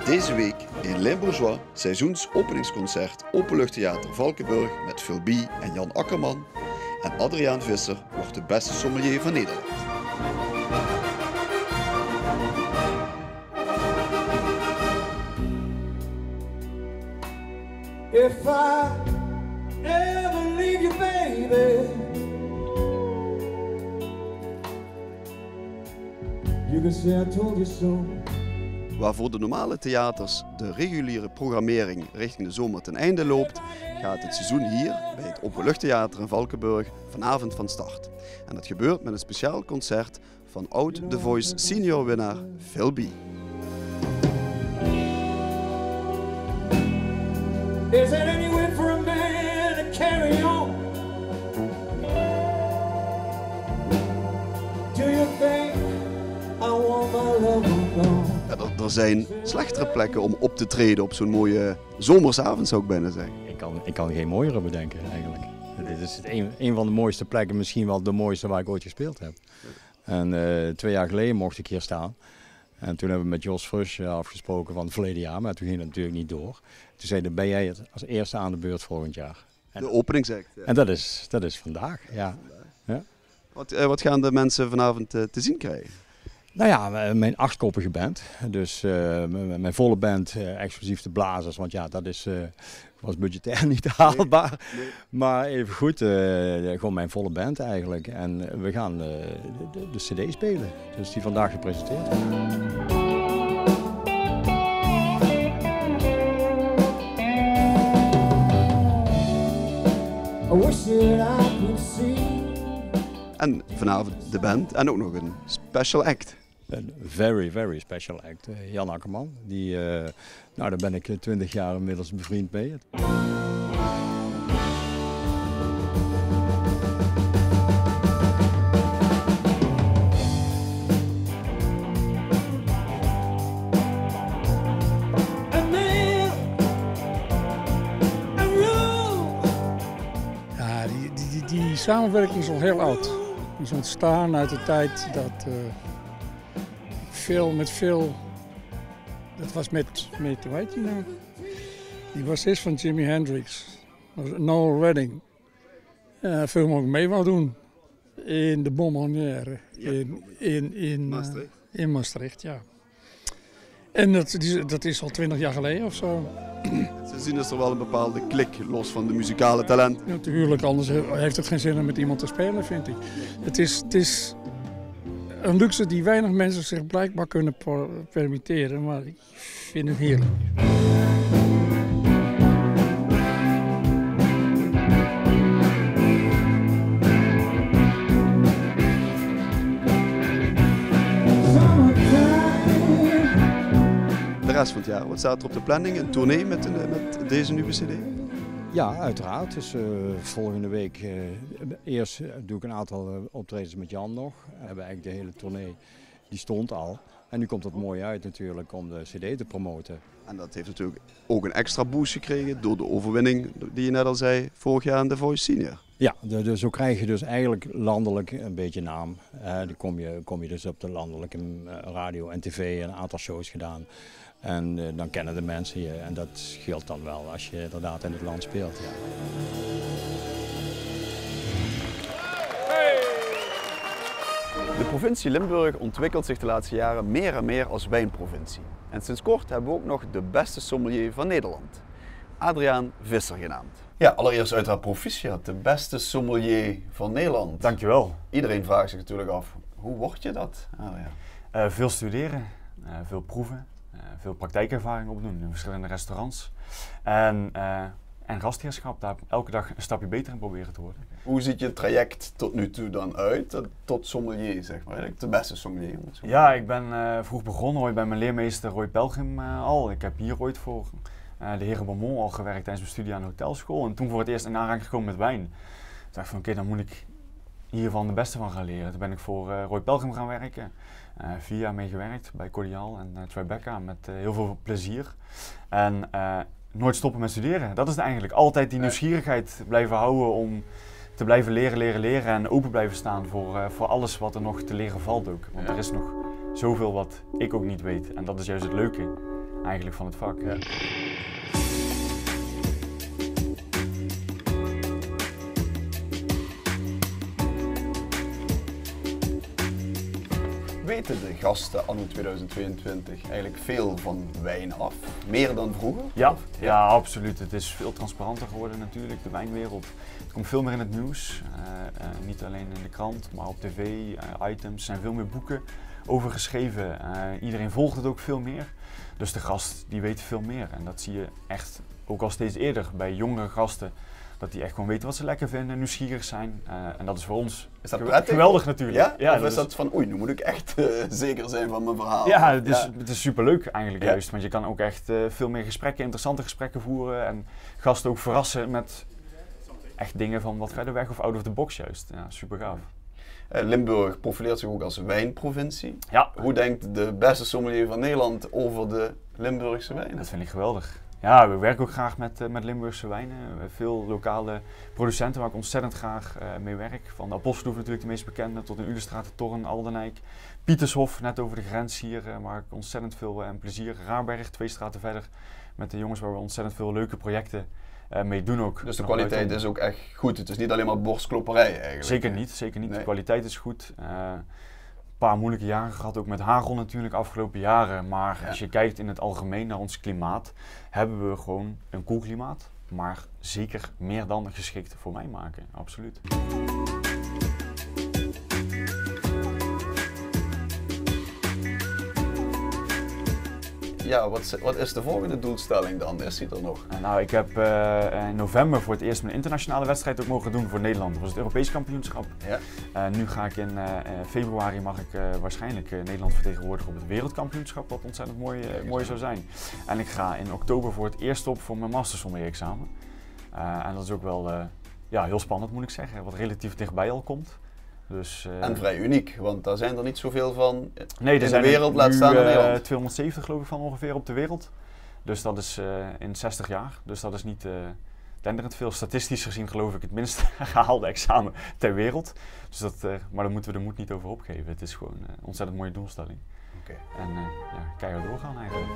Deze week in Limbourgeois seizoensopeningsconcert Openluchttheater Valkenburg met Phil B en Jan Akkerman. En Adriaan Visser wordt de beste sommelier van Nederland. If I ever leave you, baby, you can say I told you so. Waar voor de normale theaters de reguliere programmering richting de zomer ten einde loopt, gaat het seizoen hier bij het Openluchttheater in Valkenburg vanavond van start. En dat gebeurt met een speciaal concert van oud The Voice senior winnaar Phil B. Is there any way for a man to carry on? Do you think I want my love gone? Ja, er zijn slechtere plekken om op te treden op zo'n mooie zomersavond, zou ik bijna zeggen. Ik kan geen mooiere bedenken eigenlijk. Dit is een van de mooiste plekken, misschien wel de mooiste waar ik ooit gespeeld heb. En 2 jaar geleden mocht ik hier staan. En toen hebben we met Jos Frusch afgesproken van het verleden jaar, maar toen ging het natuurlijk niet door. Toen zei hij, ben jij als eerste aan de beurt volgend jaar. En, de opening zegt. Ja. En dat is vandaag, ja. Ja. Wat gaan de mensen vanavond te zien krijgen? Nou ja, mijn 8-koppige band. Dus mijn volle band, exclusief de blazers, want ja, dat was budgetair niet haalbaar. Nee. Maar even goed, gewoon mijn volle band eigenlijk. En we gaan de cd spelen, dus die vandaag gepresenteerd wordt. En vanavond de band en ook nog een special act. Een very, very special act. Jan Akkerman, daar ben ik 20 jaar inmiddels bevriend mee. Ja, die samenwerking is al heel oud. Die is ontstaan uit de tijd dat Phil, dat was met hoe heet die nou? Die bassist van Jimi Hendrix, Noel Redding. Phil mocht mee wou doen in de Bonbonnière in Maastricht, ja. En dat is al 20 jaar geleden of zo. Ze zien dus er wel een bepaalde klik los van de muzikale talent. Natuurlijk, anders heeft het geen zin om met iemand te spelen, vind ik. Het is een luxe die weinig mensen zich blijkbaar kunnen permitteren, maar ik vind het heerlijk. De rest van het jaar, wat staat er op de planning? Een tournee met deze nieuwe cd? Ja, uiteraard. Dus volgende week eerst doe ik een aantal optredens met Jan nog. We hebben eigenlijk de hele tournee, die stond al. En nu komt het mooi uit natuurlijk om de cd te promoten. En dat heeft natuurlijk ook een extra boost gekregen door de overwinning die je net al zei vorig jaar aan The Voice Senior. Ja, zo krijg je dus eigenlijk landelijk een beetje naam. Dan kom je dus op de landelijke radio en tv een aantal shows gedaan. En dan kennen de mensen je en dat scheelt dan wel als je inderdaad in het land speelt. Ja. De provincie Limburg ontwikkelt zich de laatste jaren meer en meer als wijnprovincie. En sinds kort hebben we ook nog de beste sommelier van Nederland. Adriaan Visser genaamd. Ja, allereerst uiteraard proficiat, de beste sommelier van Nederland. Dankjewel. Iedereen vraagt zich natuurlijk af, hoe word je dat? Veel studeren, veel proeven. Veel praktijkervaring opdoen in verschillende restaurants. En gastheerschap, daar elke dag een stapje beter in proberen te worden. Hoe ziet je traject tot nu toe dan uit, tot sommelier, zeg maar? De beste sommelier. Ja, ik ben vroeg begonnen ooit bij mijn leermeester Roy Pelgrim al. Ik heb hier ooit voor de heren Beaumont al gewerkt tijdens mijn studie aan de hotelschool. En toen voor het eerst in aanraking gekomen met wijn. Toen dacht ik van oké, dan moet ik hiervan de beste van gaan leren. Toen ben ik voor Roy Pelgrim gaan werken. 4 jaar mee gewerkt bij Cordial en Tribeca met heel veel plezier. En nooit stoppen met studeren. Dat is eigenlijk altijd die nieuwsgierigheid blijven houden om te blijven leren en open blijven staan voor alles wat er nog te leren valt ook. Want er is nog zoveel wat ik ook niet weet en dat is juist het leuke eigenlijk van het vak. Ja. Weten de gasten anno 2022 eigenlijk veel van wijn af? Meer dan vroeger? Ja, absoluut. Het is veel transparanter geworden natuurlijk, de wijnwereld. Het komt veel meer in het nieuws. Niet alleen in de krant, maar op tv, items. Er zijn veel meer boeken over geschreven. Iedereen volgt het ook veel meer. Dus de gast die weet veel meer. En dat zie je echt ook al steeds eerder bij jongere gasten. Dat die echt gewoon weten wat ze lekker vinden, nieuwsgierig zijn. En dat is voor ons geweldig natuurlijk. Ja? Of is dat van, oei, nu moet ik echt zeker zijn van mijn verhaal? Ja, het is superleuk eigenlijk juist. Want je kan ook echt veel meer gesprekken, interessante gesprekken voeren. En gasten ook verrassen met echt dingen van wat verder weg of out of the box juist. Ja, super gaaf. Limburg profileert zich ook als wijnprovincie. Ja. Hoe denkt de beste sommelier van Nederland over de Limburgse wijnen? Dat vind ik geweldig. Ja, we werken ook graag met Limburgse wijnen. We hebben veel lokale producenten waar ik ontzettend graag mee werk. Van de Apostelhoef natuurlijk de meest bekende, tot in Ulestraat, Torren, Aldenijk. Pietershof, net over de grens hier, waar ik ontzettend veel plezier. Raarberg, 2 straten verder, met de jongens waar we ontzettend veel leuke projecten mee doen ook. Dus de kwaliteit is ook echt goed? Het is niet alleen maar borstklopperij eigenlijk? Zeker niet. Nee. De kwaliteit is goed. Een paar moeilijke jaren gehad, ook met hagel natuurlijk afgelopen jaren. Maar als je kijkt in het algemeen naar ons klimaat, hebben we gewoon een koel klimaat. Maar zeker meer dan geschikt voor wijnmaken, absoluut. Ja, wat is de volgende doelstelling dan? Is die er nog? Nou, ik heb in november voor het eerst mijn internationale wedstrijd ook mogen doen voor Nederland. Dat was het Europees kampioenschap. Ja. Nu ga ik in februari mag ik waarschijnlijk Nederland vertegenwoordigen op het wereldkampioenschap, wat ontzettend mooi zou zijn. En ik ga in oktober voor het eerst op voor mijn mastersommelier-examen. En dat is ook wel heel spannend moet ik zeggen, wat relatief dichtbij al komt. Dus, en vrij uniek, want daar zijn er niet zoveel van in de wereld, laat staan in Nederland. 270 geloof ik van ongeveer op de wereld. Dus dat is in 60 jaar. Dus dat is niet denderend veel. Statistisch gezien geloof ik het minst gehaalde examen ter wereld. Dus maar daar moeten we de moed niet over opgeven. Het is gewoon een ontzettend mooie doelstelling. Okay. En keihard doorgaan eigenlijk.